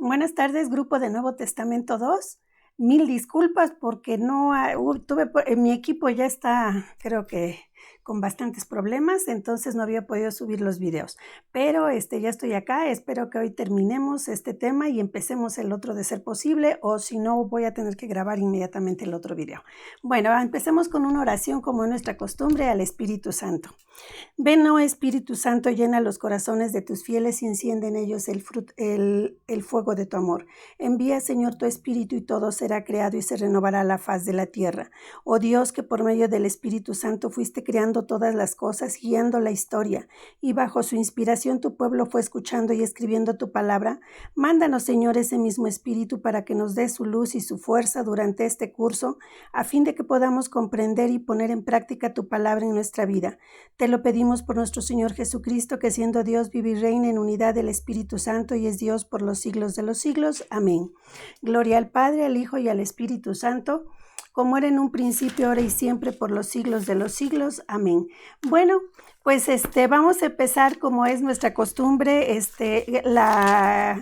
Buenas tardes, grupo de Nuevo Testamento 2. Mil disculpas porque no mi equipo ya está, creo que con bastantes problemas, entonces no había podido subir los videos. Pero ya estoy acá, espero que hoy terminemos este tema y empecemos el otro de ser posible, o si no voy a tener que grabar inmediatamente el otro video. Bueno, empecemos con una oración como es nuestra costumbre al Espíritu Santo. Ven, oh Espíritu Santo, llena los corazones de tus fieles y enciende en ellos el fuego de tu amor. Envía, Señor, tu Espíritu y todo será creado y se renovará la faz de la tierra. Oh Dios, que por medio del Espíritu Santo fuiste creando todas las cosas, guiando la historia, y bajo su inspiración tu pueblo fue escuchando y escribiendo tu palabra. Mándanos, Señor, ese mismo Espíritu para que nos dé su luz y su fuerza durante este curso, a fin de que podamos comprender y poner en práctica tu palabra en nuestra vida. Te lo pedimos por nuestro Señor Jesucristo, que siendo Dios vive y reina en unidad del Espíritu Santo y es Dios por los siglos de los siglos. Amén. Gloria al Padre, al Hijo y al Espíritu Santo, como era en un principio, ahora y siempre, por los siglos de los siglos. Amén. Bueno, pues vamos a empezar como es nuestra costumbre, la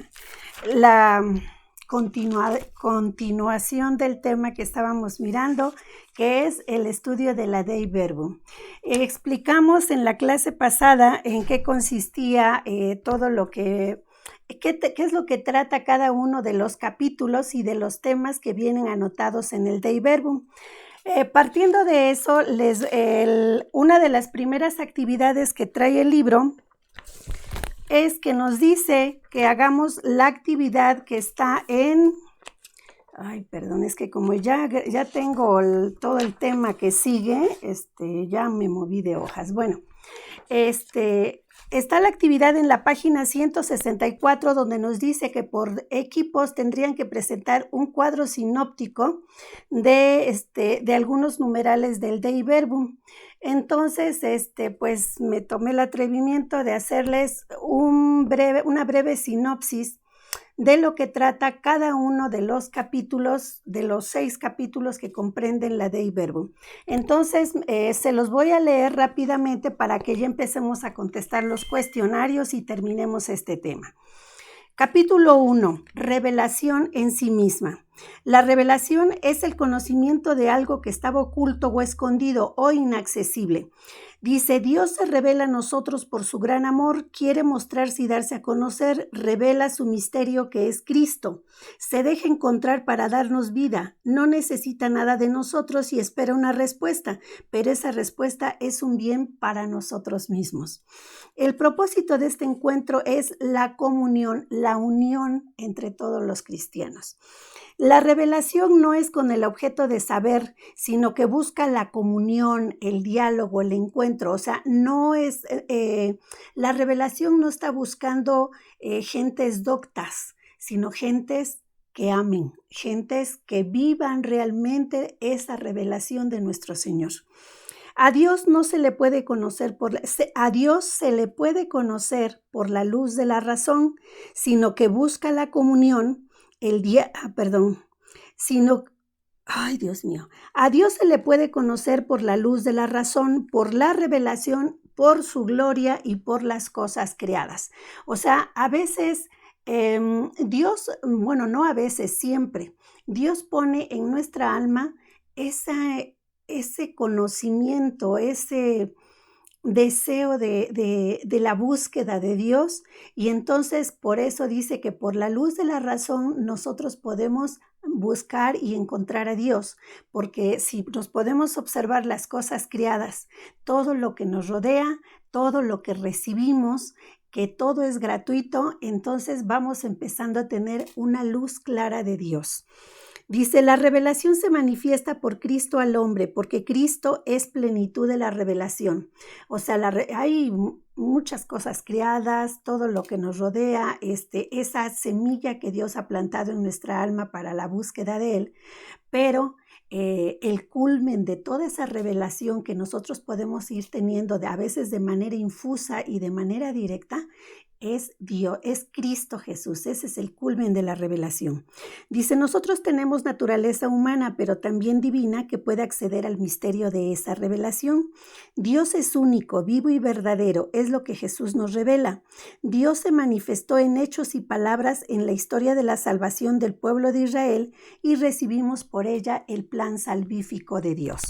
continuación del tema que estábamos mirando, que es el estudio de la Dei Verbum. Explicamos en la clase pasada en qué consistía todo lo que, qué es lo que trata cada uno de los capítulos y de los temas que vienen anotados en el Dei Verbum. Partiendo de eso, una de las primeras actividades que trae el libro es que nos dice que hagamos la actividad que está en... Ay, perdón, es que como ya tengo todo el tema que sigue, ya me moví de hojas. Bueno, está la actividad en la página 164, donde nos dice que por equipos tendrían que presentar un cuadro sinóptico de algunos numerales del Dei Verbum. Entonces, pues me tomé el atrevimiento de hacerles una breve sinopsis de lo que trata cada uno de los capítulos, de los 6 capítulos que comprenden la Dei Verbum. Entonces, se los voy a leer rápidamente para que ya empecemos a contestar los cuestionarios y terminemos este tema. Capítulo 1. Revelación en sí misma. La revelación es el conocimiento de algo que estaba oculto o escondido o inaccesible. Dice, Dios se revela a nosotros por su gran amor, quiere mostrarse y darse a conocer, revela su misterio que es Cristo. Se deja encontrar para darnos vida, no necesita nada de nosotros y espera una respuesta, pero esa respuesta es un bien para nosotros mismos. El propósito de este encuentro es la comunión, la unión entre todos los cristianos. La revelación no es con el objeto de saber, sino que busca la comunión, el diálogo, el encuentro. O sea, no es, la revelación no está buscando gentes doctas, sino gentes que amen, gentes que vivan realmente esa revelación de nuestro Señor. A Dios no se le puede conocer a Dios se le puede conocer por la luz de la razón, sino que busca la comunión, a Dios se le puede conocer por la luz de la razón, por la revelación, por su gloria y por las cosas creadas. O sea, a veces Dios, bueno, no a veces, siempre, Dios pone en nuestra alma ese conocimiento, ese deseo de la búsqueda de Dios, y entonces por eso dice que por la luz de la razón nosotros podemos buscar y encontrar a Dios, porque si nos podemos observar las cosas creadas, todo lo que nos rodea, todo lo que recibimos, que todo es gratuito, entonces vamos empezando a tener una luz clara de Dios. Dice, la revelación se manifiesta por Cristo al hombre, porque Cristo es plenitud de la revelación. O sea, hay muchas cosas creadas, todo lo que nos rodea, esa semilla que Dios ha plantado en nuestra alma para la búsqueda de Él, pero el culmen de toda esa revelación que nosotros podemos ir teniendo a veces de manera infusa y de manera directa, es Dios, es Cristo Jesús. Ese es el culmen de la revelación. Dice, nosotros tenemos naturaleza humana, pero también divina, que puede acceder al misterio de esa revelación. Dios es único, vivo y verdadero, es lo que Jesús nos revela. Dios se manifestó en hechos y palabras en la historia de la salvación del pueblo de Israel y recibimos por ella el plan salvífico de Dios.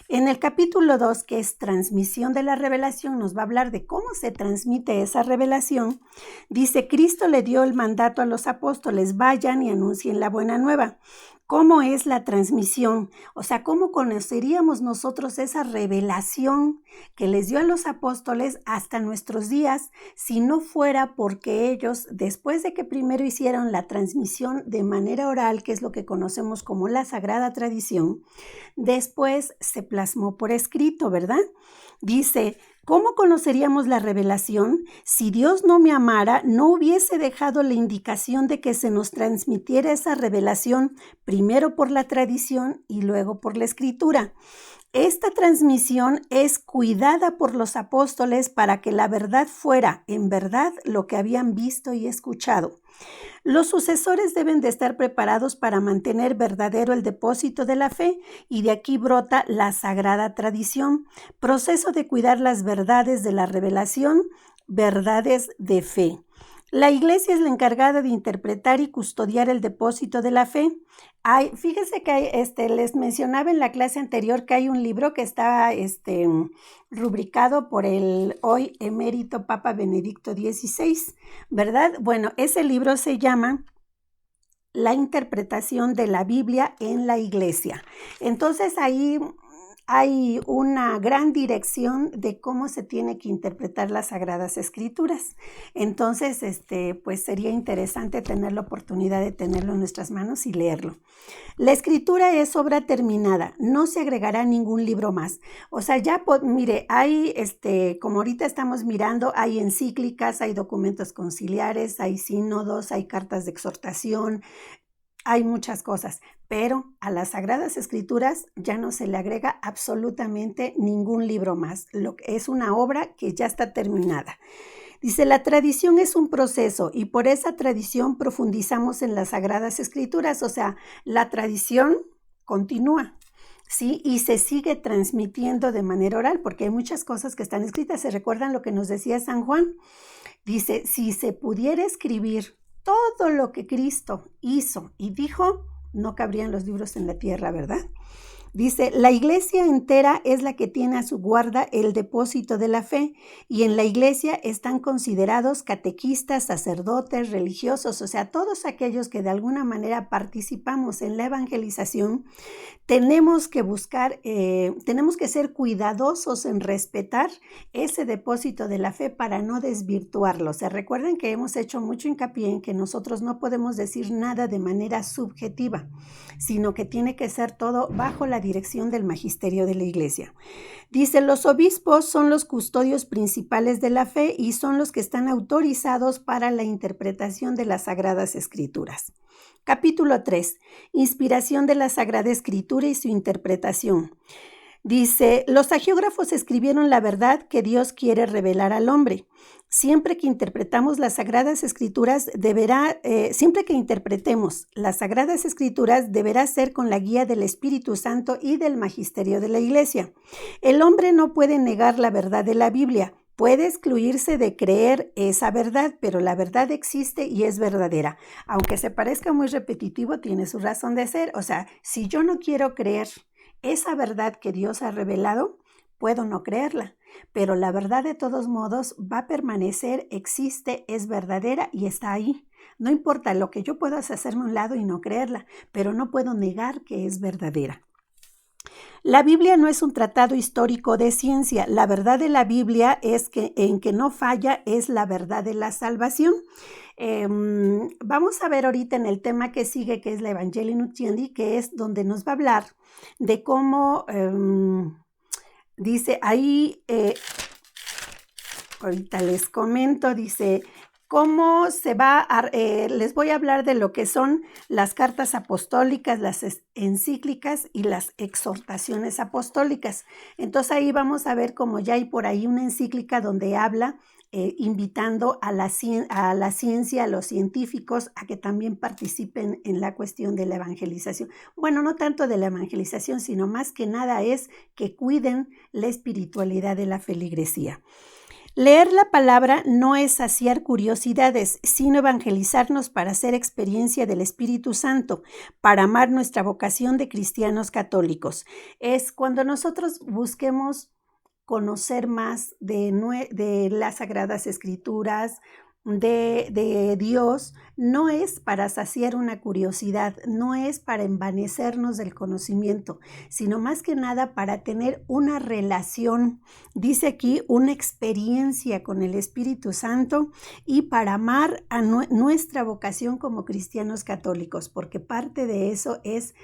En el capítulo 2, que es transmisión de la revelación, nos va a hablar de cómo se transmite esa revelación. Dice, Cristo le dio el mandato a los apóstoles, vayan y anuncien la buena nueva. ¿Cómo es la transmisión? O sea, ¿cómo conoceríamos nosotros esa revelación que les dio a los apóstoles hasta nuestros días si no fuera porque ellos, después de que primero hicieron la transmisión de manera oral, que es lo que conocemos como la Sagrada Tradición, después se plasmó por escrito, ¿verdad? Dice, ¿cómo conoceríamos la revelación? Si Dios no me amara, no hubiese dejado la indicación de que se nos transmitiera esa revelación primero por la tradición y luego por la escritura. Esta transmisión es cuidada por los apóstoles para que la verdad fuera, en verdad, lo que habían visto y escuchado. Los sucesores deben de estar preparados para mantener verdadero el depósito de la fe y de aquí brota la sagrada tradición, proceso de cuidar las verdades de la revelación, verdades de fe. La iglesia es la encargada de interpretar y custodiar el depósito de la fe. Fíjense que les mencionaba en la clase anterior que hay un libro que está rubricado por el hoy emérito Papa Benedicto XVI, ¿verdad? Bueno, ese libro se llama La interpretación de la Biblia en la Iglesia. Entonces ahí hay una gran dirección de cómo se tiene que interpretar las Sagradas Escrituras. Entonces, pues sería interesante tener la oportunidad de tenerlo en nuestras manos y leerlo. La escritura es obra terminada, no se agregará ningún libro más. O sea, ya, mire, hay, como ahorita estamos mirando, hay encíclicas, hay documentos conciliares, hay sínodos, hay cartas de exhortación, hay muchas cosas, pero a las Sagradas Escrituras ya no se le agrega absolutamente ningún libro más. Es una obra que ya está terminada. Dice, la tradición es un proceso y por esa tradición profundizamos en las Sagradas Escrituras. O sea, la tradición continúa, ¿sí? Y se sigue transmitiendo de manera oral porque hay muchas cosas que están escritas. ¿Se recuerdan lo que nos decía San Juan? Dice, si se pudiera escribir todo lo que Cristo hizo y dijo, no cabrían los libros en la tierra, ¿verdad? Dice, la iglesia entera es la que tiene a su guarda el depósito de la fe y en la iglesia están considerados catequistas, sacerdotes, religiosos, o sea, todos aquellos que de alguna manera participamos en la evangelización. Tenemos que tenemos que ser cuidadosos en respetar ese depósito de la fe para no desvirtuarlo. O sea, recuerden que hemos hecho mucho hincapié en que nosotros no podemos decir nada de manera subjetiva, sino que tiene que ser todo bajo la dirección del magisterio de la iglesia. Dice, los obispos son los custodios principales de la fe y son los que están autorizados para la interpretación de las Sagradas Escrituras. Capítulo 3. Inspiración de la Sagrada Escritura y su interpretación. Dice, los hagiógrafos escribieron la verdad que Dios quiere revelar al hombre. Siempre que interpretemos las Sagradas Escrituras deberá ser con la guía del Espíritu Santo y del magisterio de la Iglesia. El hombre no puede negar la verdad de la Biblia. Puede excluirse de creer esa verdad, pero la verdad existe y es verdadera. Aunque se parezca muy repetitivo, tiene su razón de ser. O sea, si yo no quiero creer esa verdad que Dios ha revelado, puedo no creerla, pero la verdad de todos modos va a permanecer, existe, es verdadera y está ahí. No importa, lo que yo puedo es hacerme a un lado y no creerla, pero no puedo negar que es verdadera. La Biblia no es un tratado histórico de ciencia. La verdad de la Biblia es que en que no falla es la verdad de la salvación. Vamos a ver ahorita en el tema que sigue, que es la Evangelii Nuntiandi, que es donde nos va a hablar de cómo, dice ahí, ahorita les comento, dice, cómo se va les voy a hablar de lo que son las cartas apostólicas, las encíclicas y las exhortaciones apostólicas. Entonces ahí vamos a ver como ya hay por ahí una encíclica donde habla invitando a la ciencia, a los científicos, a que también participen en la cuestión de la evangelización. Bueno, no tanto de la evangelización, sino más que nada es que cuiden la espiritualidad de la feligresía. Leer la palabra no es saciar curiosidades, sino evangelizarnos para hacer experiencia del Espíritu Santo, para amar nuestra vocación de cristianos católicos. Es cuando nosotros busquemos conocer más de las Sagradas Escrituras, de Dios, no es para saciar una curiosidad, no es para envanecernos del conocimiento, sino más que nada para tener una relación, dice aquí, una experiencia con el Espíritu Santo y para amar a nuestra vocación como cristianos católicos, porque parte de eso es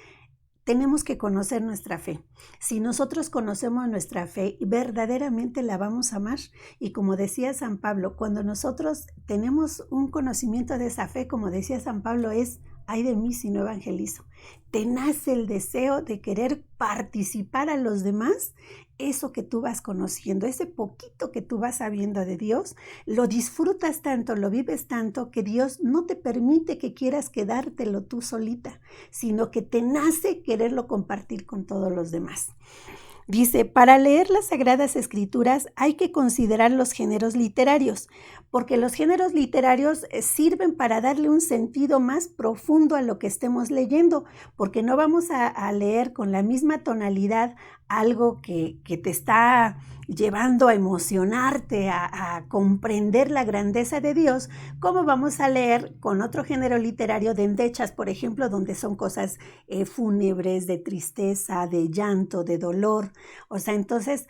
tenemos que conocer nuestra fe. Si nosotros conocemos nuestra fe, verdaderamente la vamos a amar. Y como decía San Pablo, cuando nosotros tenemos un conocimiento de esa fe, como decía San Pablo, es, ay de mí si no evangelizo. Te nace el deseo de querer participar a los demás, eso que tú vas conociendo, ese poquito que tú vas sabiendo de Dios, lo disfrutas tanto, lo vives tanto, que Dios no te permite que quieras quedártelo tú solita, sino que te nace quererlo compartir con todos los demás. Dice, para leer las Sagradas Escrituras hay que considerar los géneros literarios, porque los géneros literarios sirven para darle un sentido más profundo a lo que estemos leyendo, porque no vamos a leer con la misma tonalidad algo que te está llevando a emocionarte, a comprender la grandeza de Dios, como vamos a leer con otro género literario de endechas, por ejemplo, donde son cosas fúnebres, de tristeza, de llanto, de dolor. O sea, entonces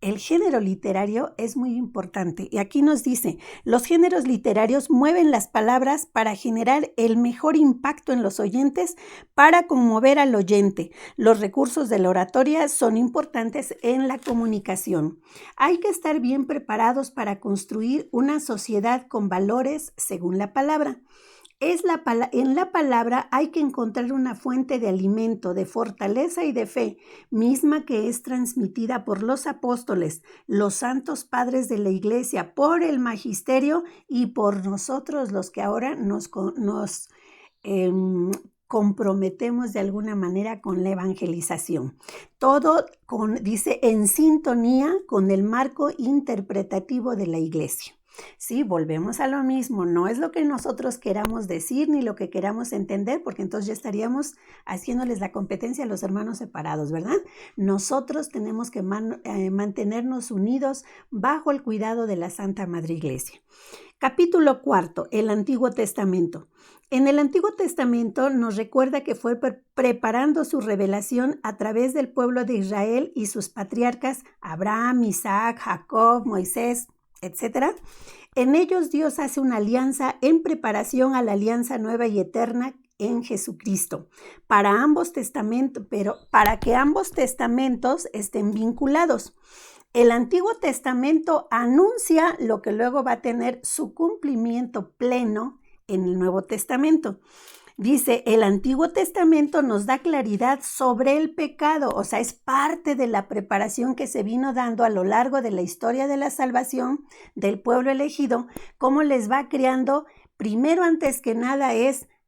el género literario es muy importante. Y aquí nos dice, los géneros literarios mueven las palabras para generar el mejor impacto en los oyentes, para conmover al oyente. Los recursos de la oratoria son importantes en la comunicación. Hay que estar bien preparados para construir una sociedad con valores según la palabra. En la palabra hay que encontrar una fuente de alimento, de fortaleza y de fe, misma que es transmitida por los apóstoles, los santos padres de la Iglesia, por el magisterio y por nosotros los que ahora nos comprometemos de alguna manera con la evangelización. Todo dice, en sintonía con el marco interpretativo de la Iglesia. Sí, volvemos a lo mismo, no es lo que nosotros queramos decir ni lo que queramos entender, porque entonces ya estaríamos haciéndoles la competencia a los hermanos separados, ¿verdad? Nosotros tenemos que mantenernos unidos bajo el cuidado de la Santa Madre Iglesia. Capítulo 4, el Antiguo Testamento. En el Antiguo Testamento nos recuerda que fue preparando su revelación a través del pueblo de Israel y sus patriarcas Abraham, Isaac, Jacob, Moisés, etc. En ellos Dios hace una alianza en preparación a la alianza nueva y eterna en Jesucristo, para que ambos testamentos estén vinculados. El Antiguo Testamento anuncia lo que luego va a tener su cumplimiento pleno en el Nuevo Testamento. Dice, el Antiguo Testamento nos da claridad sobre el pecado, o sea, es parte de la preparación que se vino dando a lo largo de la historia de la salvación del pueblo elegido, cómo les va creando, primero antes que nada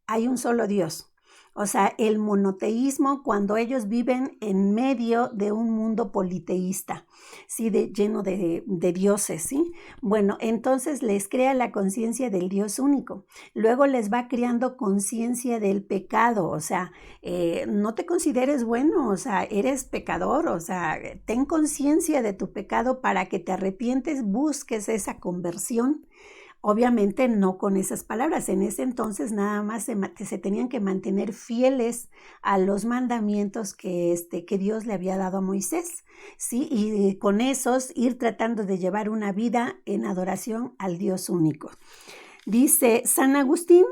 hay un solo Dios. O sea, el monoteísmo cuando ellos viven en medio de un mundo politeísta, ¿sí? Lleno de dioses, ¿sí? Bueno, entonces les crea la conciencia del Dios único. Luego les va creando conciencia del pecado, o sea, no te consideres bueno, o sea, eres pecador, o sea, ten conciencia de tu pecado para que te arrepientes, busques esa conversión. Obviamente no con esas palabras. En ese entonces nada más se tenían que mantener fieles a los mandamientos que Dios le había dado a Moisés, ¿sí? Y con esos ir tratando de llevar una vida en adoración al Dios único. Dice San Agustín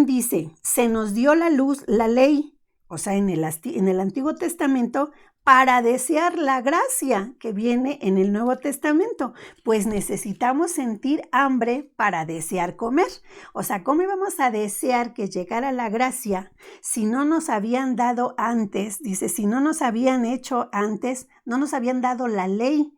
dice, se nos dio la luz, la ley, o sea, en el Antiguo Testamento, para desear la gracia que viene en el Nuevo Testamento, pues necesitamos sentir hambre para desear comer. O sea, ¿cómo íbamos a desear que llegara la gracia si no nos habían dado antes? Dice, si no nos habían hecho antes, no nos habían dado la ley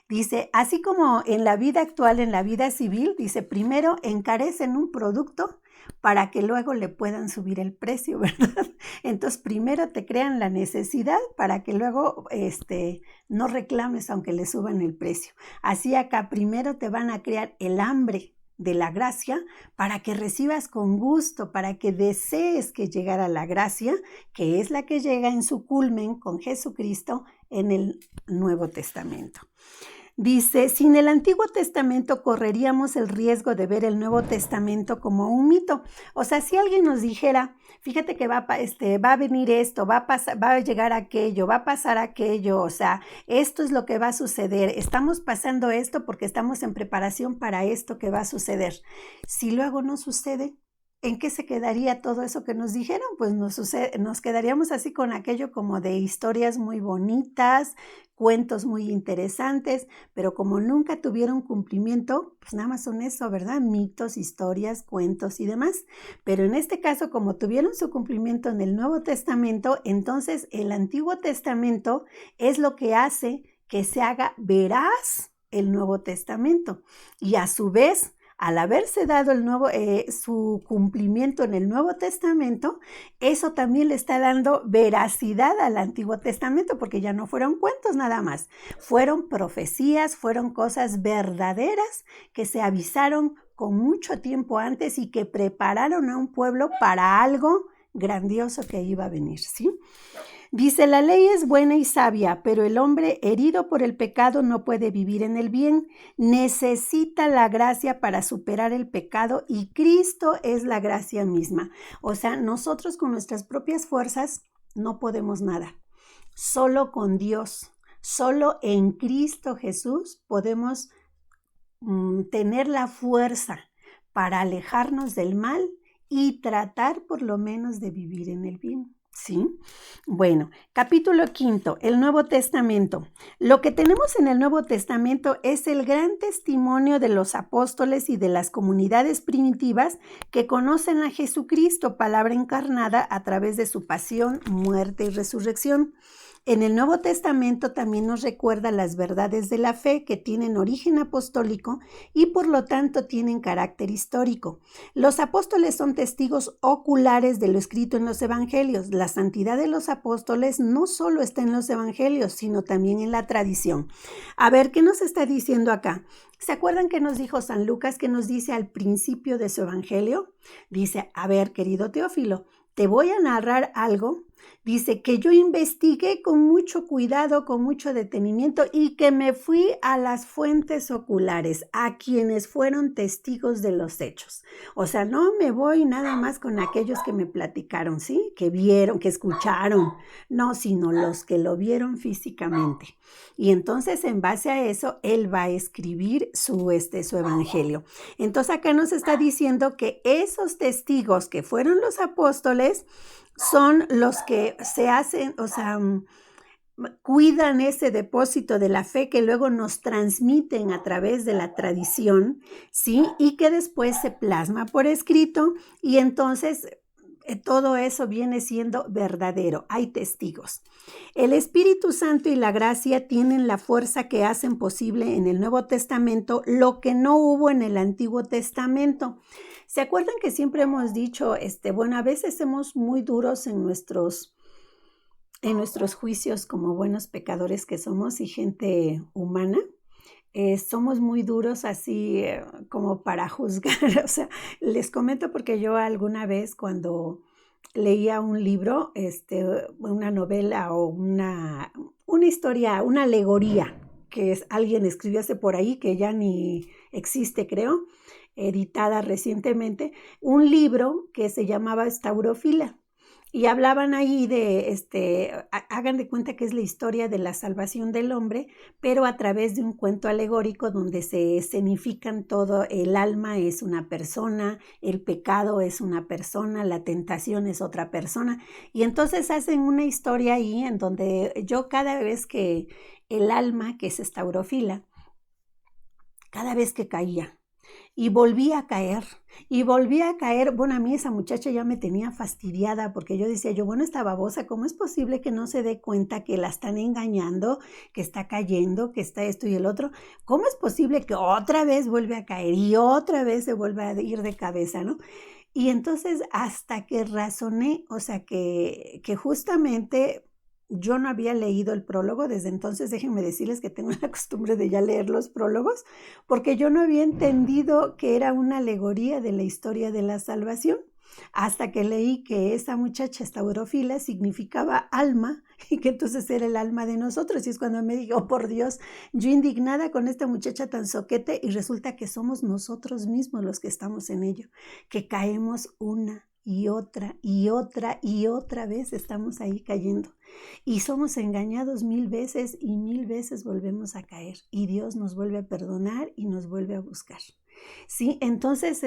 Dice, así como en la vida actual, en la vida civil, dice, primero encarecen un producto para que luego le puedan subir el precio, ¿verdad? Entonces, primero te crean la necesidad para que luego no reclames aunque le suban el precio. Así acá, primero te van a crear el hambre de la gracia para que recibas con gusto, para que desees que llegara la gracia, que es la que llega en su culmen con Jesucristo en el Nuevo Testamento. Dice, sin el Antiguo Testamento correríamos el riesgo de ver el Nuevo Testamento como un mito. O sea, si alguien nos dijera, fíjate que va a venir esto, va a llegar aquello, va a pasar aquello, o sea, esto es lo que va a suceder, estamos pasando esto porque estamos en preparación para esto que va a suceder. Si luego no sucede, ¿en qué se quedaría todo eso que nos dijeron? Pues nos quedaríamos así con aquello como de historias muy bonitas, cuentos muy interesantes, pero como nunca tuvieron cumplimiento, pues nada más son eso, ¿verdad? Mitos, historias, cuentos y demás. Pero en este caso, como tuvieron su cumplimiento en el Nuevo Testamento, entonces el Antiguo Testamento es lo que hace que se haga veraz el Nuevo Testamento. Y a su vez, al haberse dado su cumplimiento en el Nuevo Testamento, eso también le está dando veracidad al Antiguo Testamento, porque ya no fueron cuentos nada más, fueron profecías, fueron cosas verdaderas que se avisaron con mucho tiempo antes y que prepararon a un pueblo para algo grandioso que iba a venir, ¿sí? Dice, la ley es buena y sabia, pero el hombre herido por el pecado no puede vivir en el bien. Necesita la gracia para superar el pecado y Cristo es la gracia misma. O sea, nosotros con nuestras propias fuerzas no podemos nada. Solo con Dios, solo en Cristo Jesús podemos tener la fuerza para alejarnos del mal y tratar por lo menos de vivir en el bien. ¿Sí? Bueno, capítulo 5, el Nuevo Testamento. Lo que tenemos en el Nuevo Testamento es el gran testimonio de los apóstoles y de las comunidades primitivas que conocen a Jesucristo, palabra encarnada, a través de su pasión, muerte y resurrección. En el Nuevo Testamento también nos recuerda las verdades de la fe que tienen origen apostólico y por lo tanto tienen carácter histórico. Los apóstoles son testigos oculares de lo escrito en los evangelios. La santidad de los apóstoles no solo está en los evangelios, sino también en la tradición. A ver, ¿qué nos está diciendo acá? ¿Se acuerdan que nos dijo San Lucas, que nos dice al principio de su evangelio? Dice, a ver, querido Teófilo, te voy a narrar algo. Dice que yo investigué con mucho cuidado, con mucho detenimiento y que me fui a las fuentes oculares, a quienes fueron testigos de los hechos. O sea, no me voy nada más con aquellos que me platicaron, ¿sí? Que vieron, que escucharon, no, sino los que lo vieron físicamente. Y entonces, en base a eso, él va a escribir su evangelio. Entonces, acá nos está diciendo que esos testigos que fueron los apóstoles son los que se hacen, o sea, cuidan ese depósito de la fe que luego nos transmiten a través de la tradición, ¿sí? Y que después se plasma por escrito y entonces todo eso viene siendo verdadero. Hay testigos. El Espíritu Santo y la gracia tienen la fuerza que hacen posible en el Nuevo Testamento lo que no hubo en el Antiguo Testamento. ¿Se acuerdan que siempre hemos dicho, bueno, a veces somos muy duros en nuestros juicios como buenos pecadores que somos y gente humana? Somos muy duros así como para juzgar. O sea, les comento porque yo alguna vez cuando leía un libro, una novela o una historia, una alegoría que alguien escribió hace por ahí, que ya ni existe, creo, editada recientemente, un libro que se llamaba Staurofila. Y hablaban ahí de, hagan de cuenta que es la historia de la salvación del hombre, pero a través de un cuento alegórico donde se escenifican todo, el alma es una persona, el pecado es una persona, la tentación es otra persona. Y entonces hacen una historia ahí en donde yo cada vez que el alma, que es Staurofila, cada vez que caía, y volvía a caer, y volví a caer. Bueno, a mí esa muchacha ya me tenía fastidiada porque yo decía, bueno, esta babosa, ¿cómo es posible que no se dé cuenta que la están engañando, que está cayendo, que está esto y el otro? ¿Cómo es posible que otra vez vuelve a caer y otra vez se vuelve a ir de cabeza, ¿no? Y entonces hasta que razoné, o sea, que justamente yo no había leído el prólogo, desde entonces déjenme decirles que tengo la costumbre de ya leer los prólogos, porque yo no había entendido que era una alegoría de la historia de la salvación, hasta que leí que esa muchacha, esta urofila, significaba alma y que entonces era el alma de nosotros. Y es cuando me digo, oh, por Dios, yo indignada con esta muchacha tan soquete y resulta que somos nosotros mismos los que estamos en ello, que caemos una y otra y otra y otra vez estamos ahí cayendo y somos engañados 1000 veces y 1000 veces volvemos a caer y Dios nos vuelve a perdonar y nos vuelve a buscar. Sí, entonces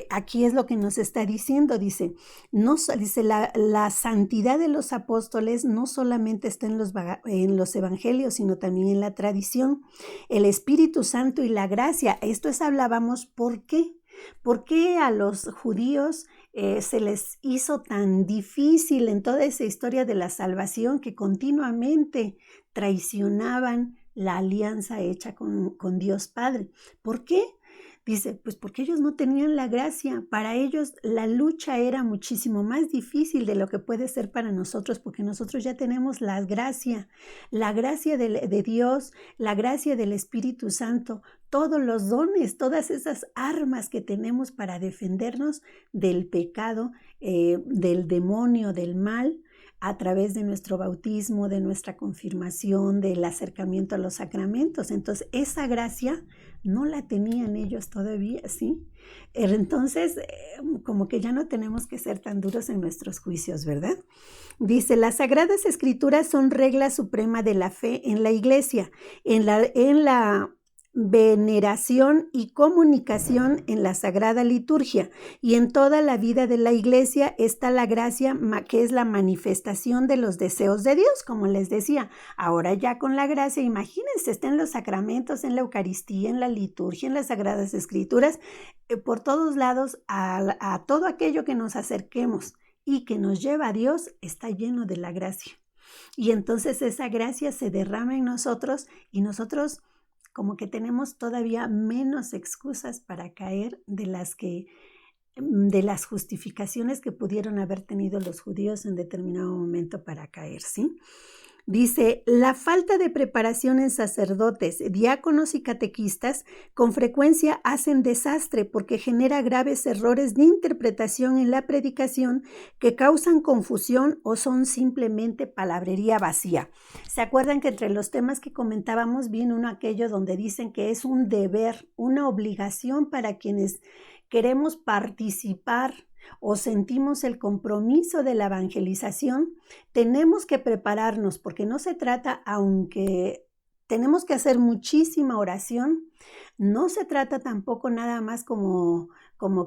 aquí es lo que nos está diciendo, dice la santidad de los apóstoles no solamente está en los evangelios, sino también en la tradición, el Espíritu Santo y la gracia. Esto es, hablábamos, ¿por qué? ¿Por qué a los judíos se les hizo tan difícil en toda esa historia de la salvación que continuamente traicionaban la alianza hecha con Dios Padre? ¿Por qué? Dice, pues porque ellos no tenían la gracia. Para ellos la lucha era muchísimo más difícil de lo que puede ser para nosotros, porque nosotros ya tenemos la gracia de Dios, la gracia del Espíritu Santo, todos los dones, todas esas armas que tenemos para defendernos del pecado, del demonio, del mal, a través de nuestro bautismo, de nuestra confirmación, del acercamiento a los sacramentos. Entonces, esa gracia no la tenían ellos todavía, ¿sí? Entonces, como que ya no tenemos que ser tan duros en nuestros juicios, ¿verdad? Dice, las Sagradas Escrituras son regla suprema de la fe en la Iglesia, en la veneración y comunicación en la Sagrada Liturgia, y en toda la vida de la Iglesia está la gracia, que es la manifestación de los deseos de Dios, como les decía. Ahora ya con la gracia, imagínense, está en los sacramentos, en la Eucaristía, en la liturgia, en las Sagradas Escrituras, por todos lados, a todo aquello que nos acerquemos y que nos lleva a Dios, está lleno de la gracia. Y entonces esa gracia se derrama en nosotros y nosotros como que tenemos todavía menos excusas para caer de las justificaciones que pudieron haber tenido los judíos en determinado momento para caer, ¿sí? Dice, la falta de preparación en sacerdotes, diáconos y catequistas con frecuencia hacen desastre porque genera graves errores de interpretación en la predicación que causan confusión o son simplemente palabrería vacía. ¿Se acuerdan que entre los temas que comentábamos viene uno aquello donde dicen que es un deber, una obligación para quienes queremos participar o sentimos el compromiso de la evangelización? Tenemos que prepararnos porque no se trata, aunque tenemos que hacer muchísima oración, no se trata tampoco nada más como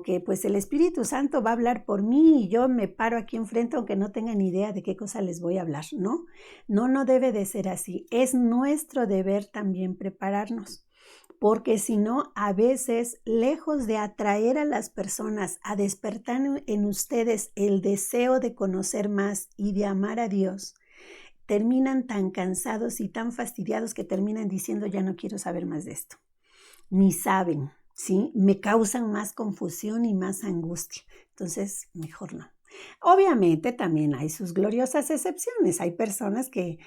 que pues el Espíritu Santo va a hablar por mí y yo me paro aquí enfrente aunque no tenga ni idea de qué cosa les voy a hablar, ¿no? No debe de ser así. Es nuestro deber también prepararnos. Porque si no, a veces, lejos de atraer a las personas a despertar en ustedes el deseo de conocer más y de amar a Dios, terminan tan cansados y tan fastidiados que terminan diciendo, ya no quiero saber más de esto. Ni saben, ¿sí? Me causan más confusión y más angustia. Entonces, mejor no. Obviamente también hay sus gloriosas excepciones. Hay personas que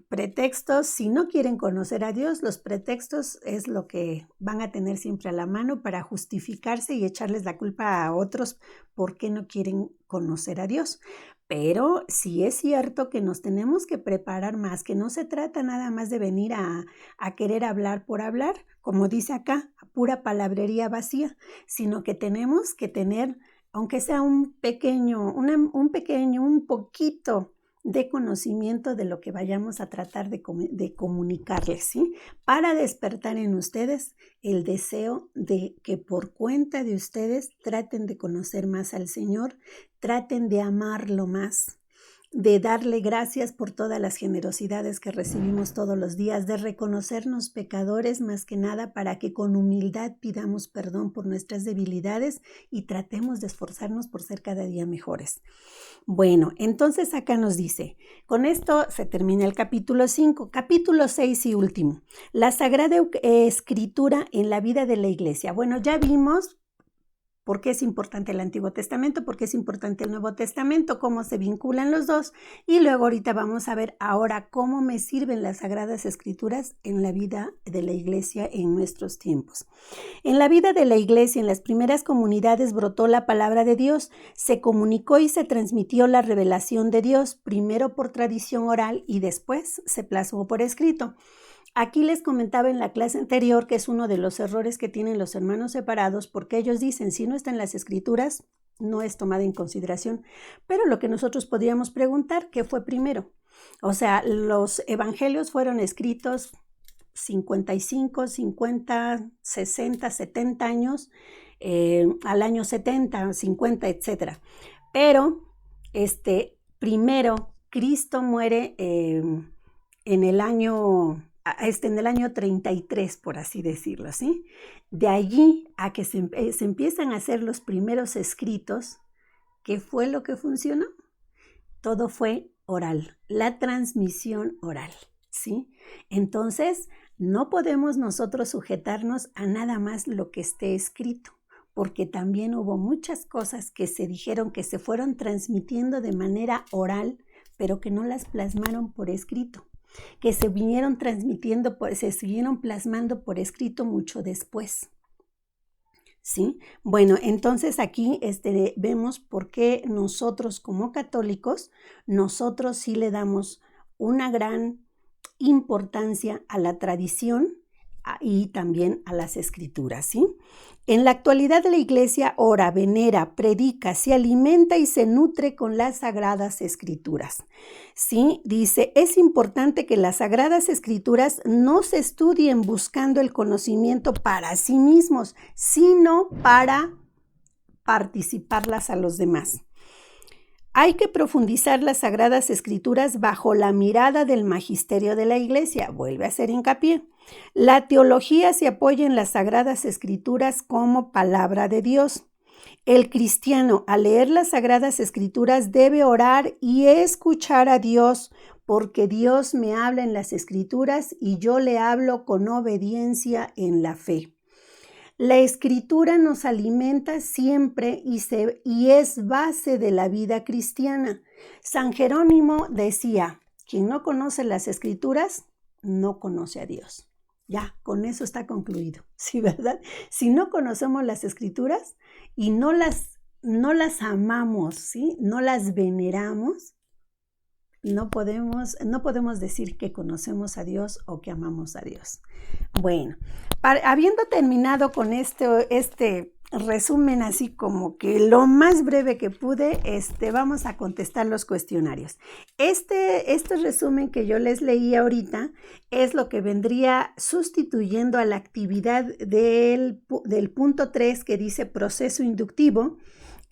pretextos, si no quieren conocer a Dios, los pretextos es lo que van a tener siempre a la mano para justificarse y echarles la culpa a otros porque no quieren conocer a Dios. Pero sí es cierto que nos tenemos que preparar más, que no se trata nada más de venir a querer hablar por hablar, como dice acá, pura palabrería vacía, sino que tenemos que tener, aunque sea un poquito de conocimiento de lo que vayamos a tratar de comunicarles, ¿sí? Para despertar en ustedes el deseo de que por cuenta de ustedes traten de conocer más al Señor, traten de amarlo más, de darle gracias por todas las generosidades que recibimos todos los días, de reconocernos pecadores más que nada para que con humildad pidamos perdón por nuestras debilidades y tratemos de esforzarnos por ser cada día mejores. Bueno, entonces acá nos dice, con esto se termina el capítulo 5, capítulo 6 y último, la Sagrada Escritura en la vida de la Iglesia. Bueno, ya vimos por qué es importante el Antiguo Testamento, por qué es importante el Nuevo Testamento, cómo se vinculan los dos. Y luego ahorita vamos a ver ahora cómo me sirven las Sagradas Escrituras en la vida de la Iglesia en nuestros tiempos. En la vida de la Iglesia, en las primeras comunidades brotó la palabra de Dios, se comunicó y se transmitió la revelación de Dios, primero por tradición oral y después se plasmó por escrito. Aquí les comentaba en la clase anterior que es uno de los errores que tienen los hermanos separados porque ellos dicen, si no está en las escrituras, no es tomada en consideración. Pero lo que nosotros podríamos preguntar, ¿qué fue primero? O sea, los evangelios fueron escritos 55, 50, 60, 70 años, al año 70, 50, etc. Pero primero Cristo muere en el año 33, por así decirlo, ¿sí? De allí a que se empiezan a hacer los primeros escritos, ¿qué fue lo que funcionó? Todo fue oral, la transmisión oral, ¿sí? Entonces, no podemos nosotros sujetarnos a nada más lo que esté escrito, porque también hubo muchas cosas que se dijeron que se fueron transmitiendo de manera oral, pero que no las plasmaron por escrito, que se vinieron transmitiendo, se siguieron plasmando por escrito mucho después. ¿Sí? Bueno, entonces aquí vemos por qué nosotros como católicos, nosotros sí le damos una gran importancia a la tradición y también a las escrituras, ¿sí? En la actualidad la Iglesia ora, venera, predica, se alimenta y se nutre con las Sagradas Escrituras, ¿sí? Dice, es importante que las Sagradas Escrituras no se estudien buscando el conocimiento para sí mismos, sino para participarlas a los demás. Hay que profundizar las Sagradas Escrituras bajo la mirada del magisterio de la Iglesia. Vuelve a hacer hincapié. La teología se apoya en las Sagradas Escrituras como palabra de Dios. El cristiano, al leer las Sagradas Escrituras, debe orar y escuchar a Dios, porque Dios me habla en las Escrituras y yo le hablo con obediencia en la fe. La Escritura nos alimenta siempre y es base de la vida cristiana. San Jerónimo decía, quien no conoce las Escrituras, no conoce a Dios. Ya, con eso está concluido, ¿sí, verdad? Si no conocemos las Escrituras y no las amamos, ¿sí? No las veneramos, no podemos decir que conocemos a Dios o que amamos a Dios. Bueno, habiendo terminado con este resumen así como que lo más breve que pude, vamos a contestar los cuestionarios. Este resumen que yo les leí ahorita es lo que vendría sustituyendo a la actividad del punto 3 que dice proceso inductivo,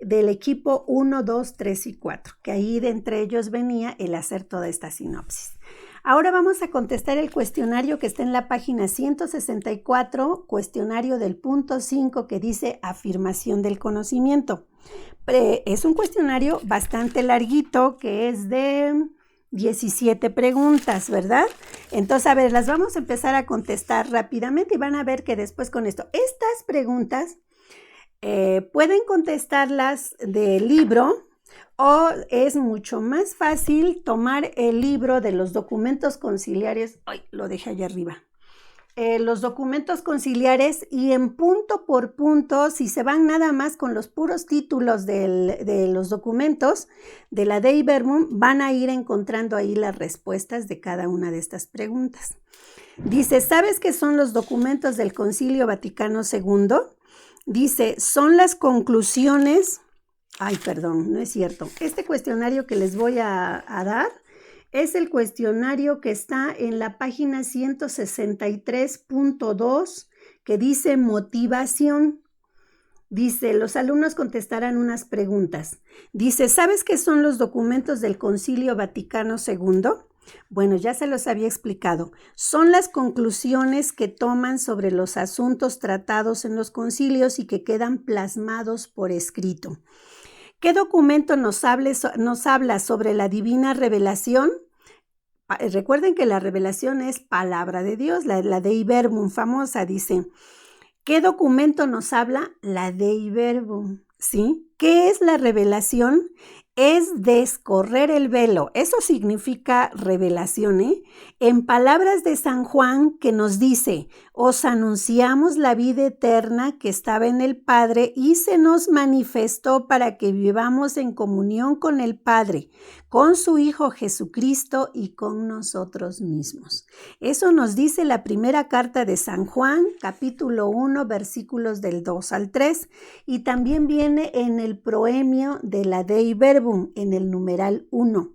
del equipo 1, 2, 3 y 4, que ahí de entre ellos venía el hacer toda esta sinopsis. Ahora vamos a contestar el cuestionario que está en la página 164, cuestionario del punto 5 que dice afirmación del conocimiento. Es un cuestionario bastante larguito que es de 17 preguntas, ¿verdad? Entonces, a ver, las vamos a empezar a contestar rápidamente y van a ver que después con esto, estas preguntas pueden contestarlas del libro o es mucho más fácil tomar el libro de los documentos conciliares. Ay, lo dejé allá arriba. Los documentos conciliares y en punto por punto, si se van nada más con los puros títulos de los documentos de la Dei Verbum, van a ir encontrando ahí las respuestas de cada una de estas preguntas. Dice, ¿sabes qué son los documentos del Concilio Vaticano II? Dice, son las conclusiones. Ay, perdón, no es cierto. Este cuestionario que les voy a dar es el cuestionario que está en la página 163.2 que dice motivación. Dice, los alumnos contestarán unas preguntas. Dice, ¿sabes qué son los documentos del Concilio Vaticano II? Bueno, ya se los había explicado. Son las conclusiones que toman sobre los asuntos tratados en los concilios y que quedan plasmados por escrito. ¿Qué documento nos habla sobre la divina revelación? Recuerden que la revelación es palabra de Dios, la Dei Verbum famosa, dice. ¿Qué documento nos habla? La Dei Verbum, ¿sí? ¿Qué es la revelación? Es descorrer el velo. Eso significa revelación, ¿eh? En palabras de San Juan, que nos dice, os anunciamos la vida eterna que estaba en el Padre y se nos manifestó para que vivamos en comunión con el Padre, con su Hijo Jesucristo y con nosotros mismos. Eso nos dice la primera carta de San Juan, capítulo 1, versículos del 2 al 3, y también viene en el proemio de la Dei Verbum, en el numeral 1.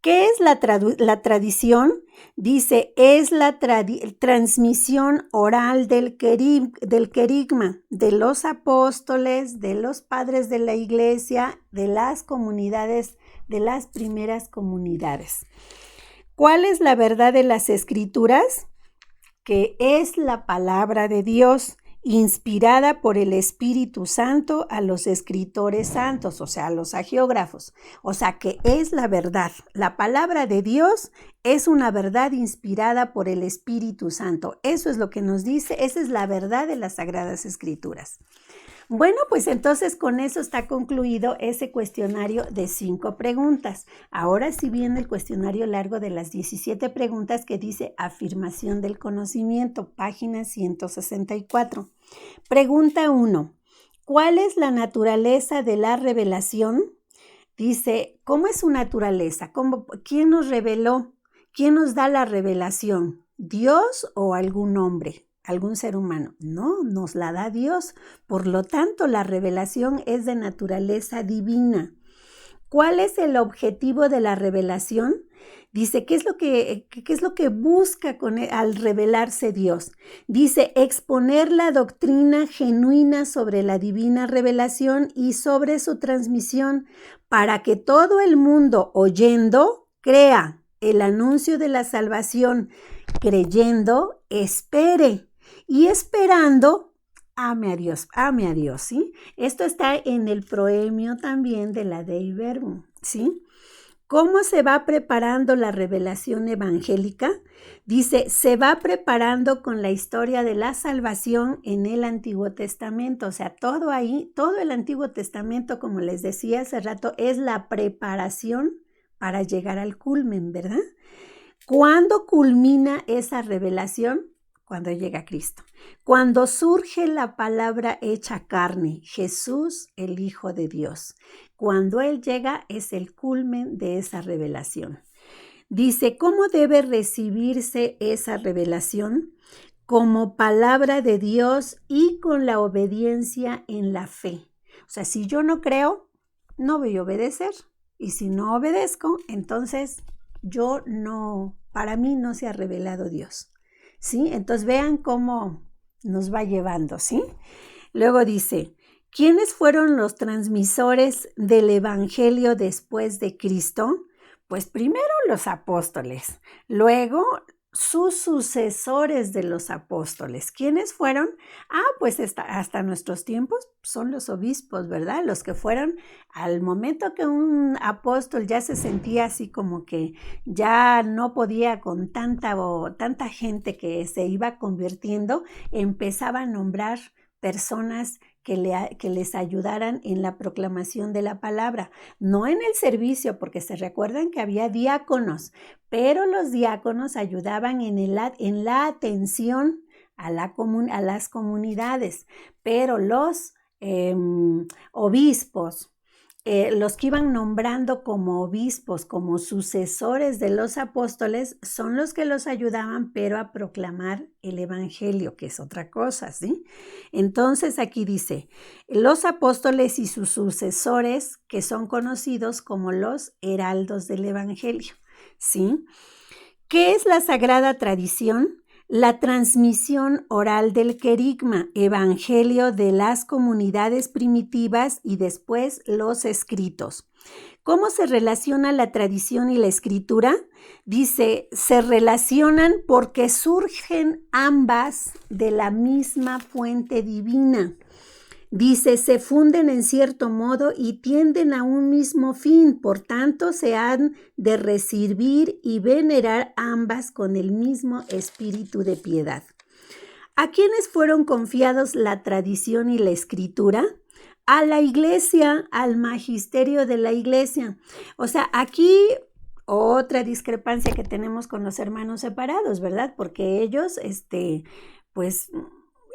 ¿Qué es la tradición? Dice, es la transmisión oral del querigma, de los apóstoles, de los padres de la iglesia, de las comunidades, de las primeras comunidades. ¿Cuál es la verdad de las escrituras? Que es la palabra de Dios, inspirada por el Espíritu Santo a los escritores santos, o sea, a los hagiógrafos. O sea, que es la verdad. La palabra de Dios es una verdad inspirada por el Espíritu Santo. Eso es lo que nos dice, esa es la verdad de las Sagradas Escrituras. Bueno, pues entonces con eso está concluido ese cuestionario de 5 preguntas. Ahora sí viene el cuestionario largo de las 17 preguntas que dice afirmación del conocimiento, página 164. Pregunta 1. ¿Cuál es la naturaleza de la revelación? Dice, ¿cómo es su naturaleza? ¿Quién nos reveló? ¿Quién nos da la revelación? ¿Dios o algún hombre? ¿Algún ser humano? No, nos la da Dios. Por lo tanto, la revelación es de naturaleza divina. ¿Cuál es el objetivo de la revelación? Dice, ¿qué es lo que busca al revelarse Dios? Dice, exponer la doctrina genuina sobre la divina revelación y sobre su transmisión para que todo el mundo oyendo crea el anuncio de la salvación, creyendo, espere. Y esperando, ame a Dios, ¿sí? Esto está en el proemio también de la Dei Verbum, ¿sí? ¿Cómo se va preparando la revelación evangélica? Dice, se va preparando con la historia de la salvación en el Antiguo Testamento. O sea, todo el Antiguo Testamento, como les decía hace rato, es la preparación para llegar al culmen, ¿verdad? ¿Cuándo culmina esa revelación? Cuando llega Cristo. Cuando surge la palabra hecha carne, Jesús, el Hijo de Dios. Cuando Él llega es el culmen de esa revelación. Dice, ¿cómo debe recibirse esa revelación? Como palabra de Dios y con la obediencia en la fe. O sea, si yo no creo, no voy a obedecer. Y si no obedezco, entonces para mí no se ha revelado Dios. ¿Sí? Entonces vean cómo nos va llevando, ¿sí? Luego dice, ¿quiénes fueron los transmisores del Evangelio después de Cristo? Pues primero los apóstoles, luego sus sucesores de los apóstoles. ¿Quiénes fueron? Pues hasta nuestros tiempos son los obispos, ¿verdad? Los que fueron al momento que un apóstol ya se sentía así como que ya no podía con tanta gente que se iba convirtiendo, empezaba a nombrar personas que les ayudaran en la proclamación de la palabra, no en el servicio, porque se recuerdan que había diáconos, pero los diáconos ayudaban en la atención a las comunidades, pero los obispos, los que iban nombrando como obispos, como sucesores de los apóstoles, son los que los ayudaban, pero a proclamar el evangelio, que es otra cosa, ¿sí? Entonces aquí dice, los apóstoles y sus sucesores, que son conocidos como los heraldos del evangelio, ¿sí? ¿Qué es la sagrada tradición? La transmisión oral del querigma, evangelio de las comunidades primitivas y después los escritos. ¿Cómo se relaciona la tradición y la escritura? Dice, se relacionan porque surgen ambas de la misma fuente divina. Dice, se funden en cierto modo y tienden a un mismo fin, por tanto se han de recibir y venerar ambas con el mismo espíritu de piedad. ¿A quiénes fueron confiados la tradición y la escritura? A la iglesia, al magisterio de la iglesia. O sea, aquí otra discrepancia que tenemos con los hermanos separados, ¿verdad? Porque ellos, pues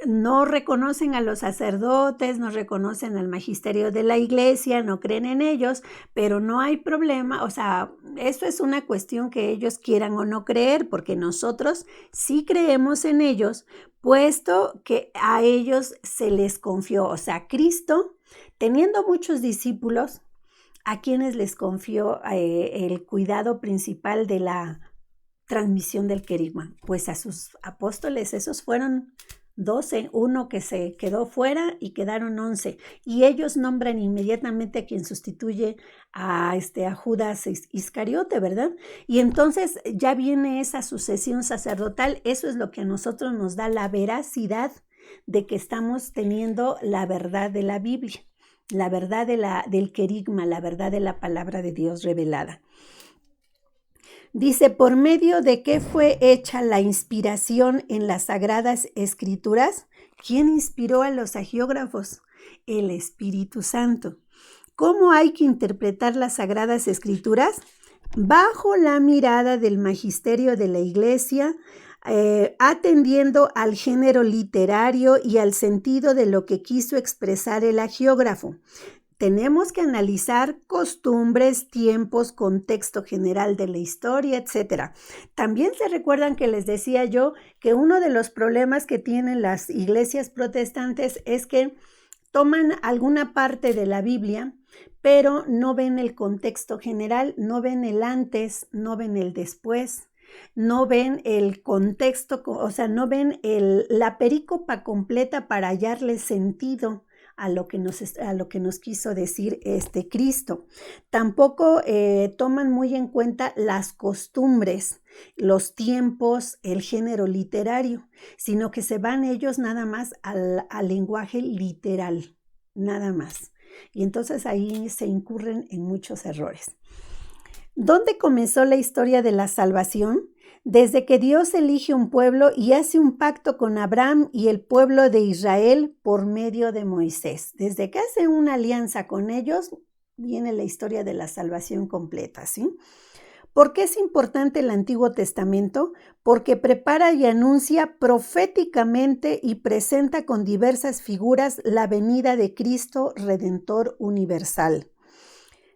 no reconocen a los sacerdotes, no reconocen al magisterio de la iglesia, no creen en ellos, pero no hay problema, o sea, eso es una cuestión que ellos quieran o no creer, porque nosotros sí creemos en ellos, puesto que a ellos se les confió, o sea, Cristo, teniendo muchos discípulos, a quienes les confió el cuidado principal de la transmisión del querigma, pues a sus apóstoles, esos fueron 12, uno que se quedó fuera y quedaron 11. Y ellos nombran inmediatamente a quien sustituye a Judas Iscariote, ¿verdad? Y entonces ya viene esa sucesión sacerdotal. Eso es lo que a nosotros nos da la veracidad de que estamos teniendo la verdad de la Biblia, la verdad del querigma, la verdad de la palabra de Dios revelada. Dice, ¿por medio de qué fue hecha la inspiración en las Sagradas Escrituras? ¿Quién inspiró a los hagiógrafos? El Espíritu Santo. ¿Cómo hay que interpretar las Sagradas Escrituras? Bajo la mirada del magisterio de la Iglesia, atendiendo al género literario y al sentido de lo que quiso expresar el hagiógrafo. Tenemos que analizar costumbres, tiempos, contexto general de la historia, etc. También se recuerdan que les decía yo que uno de los problemas que tienen las iglesias protestantes es que toman alguna parte de la Biblia, pero no ven el contexto general, no ven el antes, no ven el después, no ven el contexto, o sea, no ven la perícopa completa para hallarle sentido a lo que nos quiso decir Cristo. Tampoco toman muy en cuenta las costumbres, los tiempos, el género literario, sino que se van ellos nada más al lenguaje literal, nada más. Y entonces ahí se incurren en muchos errores. ¿Dónde comenzó la historia de la salvación? Desde que Dios elige un pueblo y hace un pacto con Abraham y el pueblo de Israel por medio de Moisés. Desde que hace una alianza con ellos, viene la historia de la salvación completa, ¿sí? ¿Por qué es importante el Antiguo Testamento? Porque prepara y anuncia proféticamente y presenta con diversas figuras la venida de Cristo Redentor universal.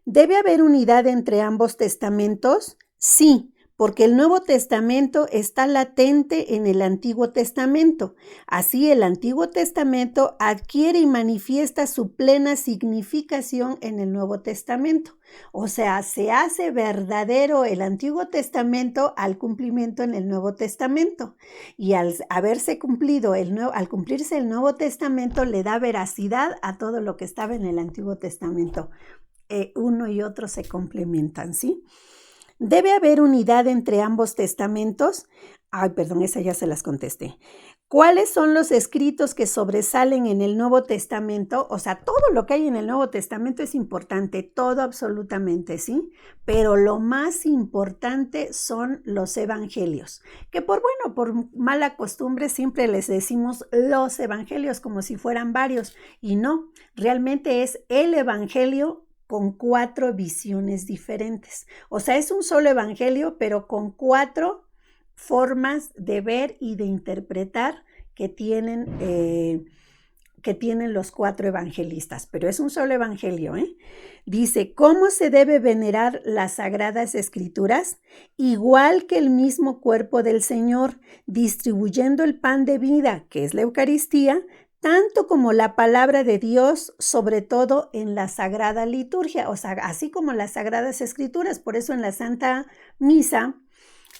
¿Debe haber unidad entre ambos testamentos? Sí, porque el Nuevo Testamento está latente en el Antiguo Testamento. Así, el Antiguo Testamento adquiere y manifiesta su plena significación en el Nuevo Testamento. O sea, se hace verdadero el Antiguo Testamento al cumplimiento en el Nuevo Testamento. Y al haberse cumplido al cumplirse el Nuevo Testamento, le da veracidad a todo lo que estaba en el Antiguo Testamento. Uno y otro se complementan, ¿sí? ¿Debe haber unidad entre ambos testamentos? Esa ya se las contesté. ¿Cuáles son los escritos que sobresalen en el Nuevo Testamento? O sea, todo lo que hay en el Nuevo Testamento es importante, todo absolutamente, ¿sí? Pero lo más importante son los evangelios, que por mala costumbre siempre les decimos los evangelios como si fueran varios, y no, realmente es el evangelio con 4 visiones diferentes. O sea, es un solo evangelio, pero con 4 formas de ver y de interpretar que tienen los 4 evangelistas, pero es un solo evangelio, ¿eh? Dice, ¿cómo se debe venerar las Sagradas Escrituras? Igual que el mismo cuerpo del Señor, distribuyendo el pan de vida, que es la Eucaristía, tanto como la palabra de Dios, sobre todo en la Sagrada Liturgia, o sea, así como las Sagradas Escrituras. Por eso en la Santa Misa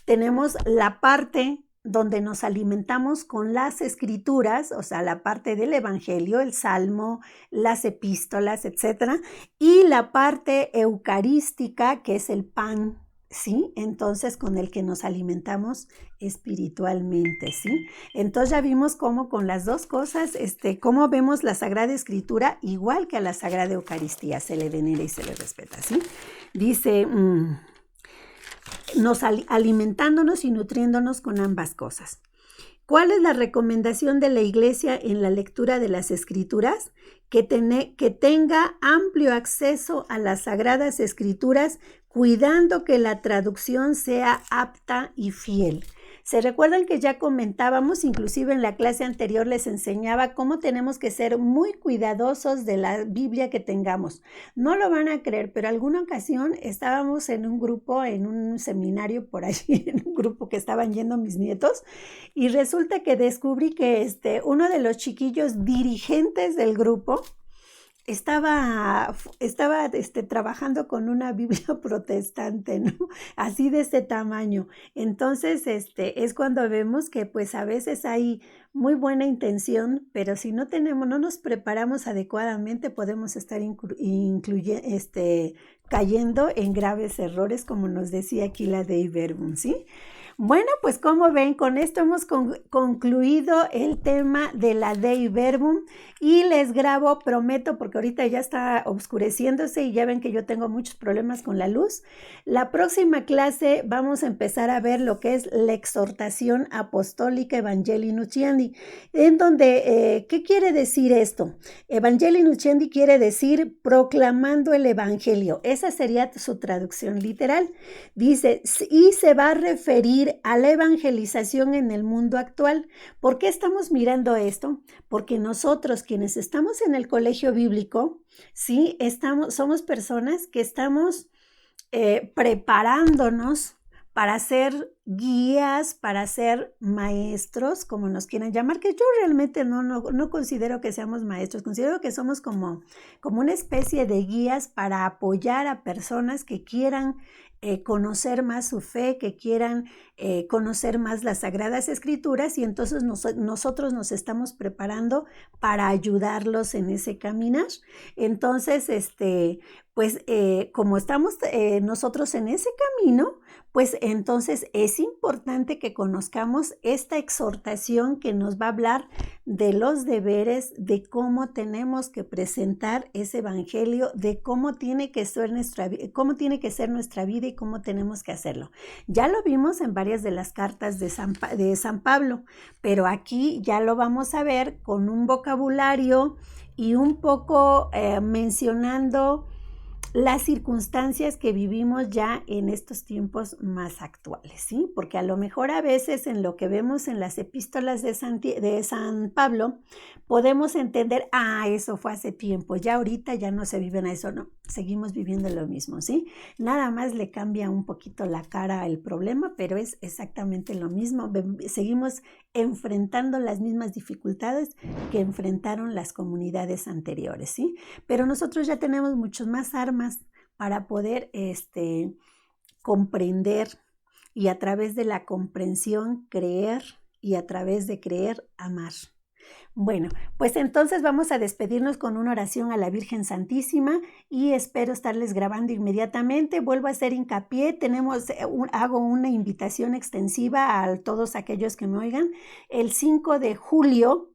tenemos la parte donde nos alimentamos con las escrituras, o sea, la parte del Evangelio, el Salmo, las epístolas, etc. Y la parte eucarística, que es el pan, ¿sí? Entonces, con el que nos alimentamos espiritualmente, ¿sí? Entonces ya vimos cómo con las dos cosas, cómo vemos la Sagrada Escritura igual que a la Sagrada Eucaristía, se le venera y se le respeta, ¿sí? Dice, alimentándonos y nutriéndonos con ambas cosas. ¿Cuál es la recomendación de la Iglesia en la lectura de las Escrituras? Que tenga amplio acceso a las Sagradas Escrituras, cuidando que la traducción sea apta y fiel. ¿Se recuerdan que ya comentábamos, inclusive en la clase anterior les enseñaba cómo tenemos que ser muy cuidadosos de la Biblia que tengamos? No lo van a creer, pero alguna ocasión estábamos en un grupo, en un seminario por allí, en un grupo que estaban yendo mis nietos, y resulta que descubrí que uno de los chiquillos dirigentes del grupo estaba trabajando con una Biblia protestante, ¿no? Así de este tamaño. Entonces, es cuando vemos que pues a veces hay muy buena intención, pero si no nos preparamos adecuadamente, podemos estar cayendo en graves errores, como nos decía aquí la Dei Verbum, ¿sí? Bueno, pues como ven, con esto hemos concluido el tema de la Dei Verbum y les grabo, prometo, porque ahorita ya está oscureciéndose y ya ven que yo tengo muchos problemas con la luz. La próxima clase vamos a empezar a ver lo que es la exhortación apostólica Evangelii Nuntiandi, en donde, ¿qué quiere decir esto? Evangelii Nuntiandi quiere decir proclamando el Evangelio. Esa sería su traducción literal. Dice, y se va a referir a la evangelización en el mundo actual. ¿Por qué estamos mirando esto? Porque nosotros, quienes estamos en el colegio bíblico, ¿sí? Somos personas que estamos preparándonos para ser guías, para ser maestros, como nos quieran llamar, que yo realmente no considero que seamos maestros, considero que somos como una especie de guías para apoyar a personas que quieran conocer más su fe, que quieran conocer más las Sagradas Escrituras, y entonces nosotros nos estamos preparando para ayudarlos en ese caminar. Entonces, pues como estamos nosotros en ese camino, pues entonces es importante que conozcamos esta exhortación que nos va a hablar de los deberes, de cómo tenemos que presentar ese evangelio, de cómo tiene que ser nuestra vida y cómo tenemos que hacerlo. Ya lo vimos en varias de las cartas de San Pablo, pero aquí ya lo vamos a ver con un vocabulario y un poco mencionando las circunstancias que vivimos ya en estos tiempos más actuales, ¿sí? Porque a lo mejor a veces en lo que vemos en las epístolas de San Pablo, podemos entender, eso fue hace tiempo, ya ahorita ya no se vive en eso, no, seguimos viviendo lo mismo, ¿sí? Nada más le cambia un poquito la cara al problema, pero es exactamente lo mismo, seguimos enfrentando las mismas dificultades que enfrentaron las comunidades anteriores, ¿sí? Pero nosotros ya tenemos muchas más armas para poder comprender, y a través de la comprensión creer, y a través de creer amar. Bueno, pues entonces vamos a despedirnos con una oración a la Virgen Santísima y espero estarles grabando inmediatamente. Vuelvo a hacer hincapié, hago una invitación extensiva a todos aquellos que me oigan. El 5 de julio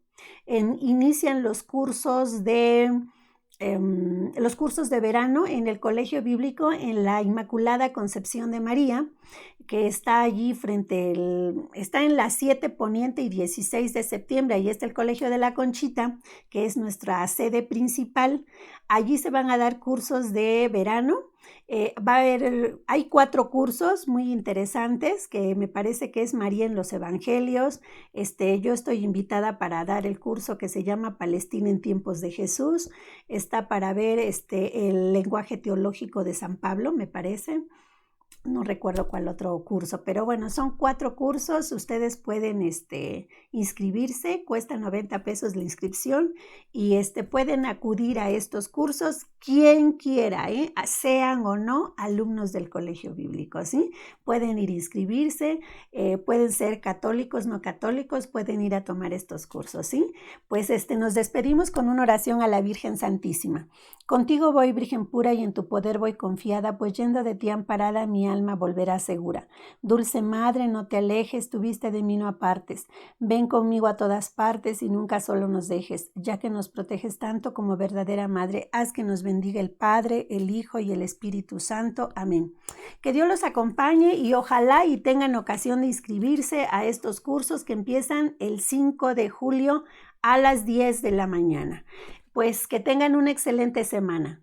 inician los cursos de verano en el Colegio Bíblico en la Inmaculada Concepción de María, que está allí está en la 7 Poniente y 16 de septiembre. Ahí está el Colegio de la Conchita, que es nuestra sede principal. Allí se van a dar cursos de verano. Hay 4 cursos muy interesantes, que me parece que es María en los Evangelios. Yo estoy invitada para dar el curso que se llama Palestina en tiempos de Jesús. Está para ver el lenguaje teológico de San Pablo, me parece. no recuerdo cuál otro curso, pero bueno, son 4 cursos, ustedes pueden inscribirse, cuesta 90 pesos la inscripción y pueden acudir a estos cursos quien quiera, sean o no alumnos del colegio bíblico, ¿sí? Pueden ir a inscribirse, pueden ser católicos, no católicos, pueden ir a tomar estos cursos, ¿sí? Pues nos despedimos con una oración a la Virgen Santísima. Contigo voy, Virgen pura, y en tu poder voy confiada, pues yendo de ti amparada, mi alma volverá segura. Dulce Madre, no te alejes, tu vista de mí no apartes. Ven conmigo a todas partes y nunca solo nos dejes, ya que nos proteges tanto como verdadera Madre. Haz que nos bendiga el Padre, el Hijo y el Espíritu Santo. Amén. Que Dios los acompañe y ojalá y tengan ocasión de inscribirse a estos cursos que empiezan el 5 de julio a las 10 de la mañana. Pues que tengan una excelente semana.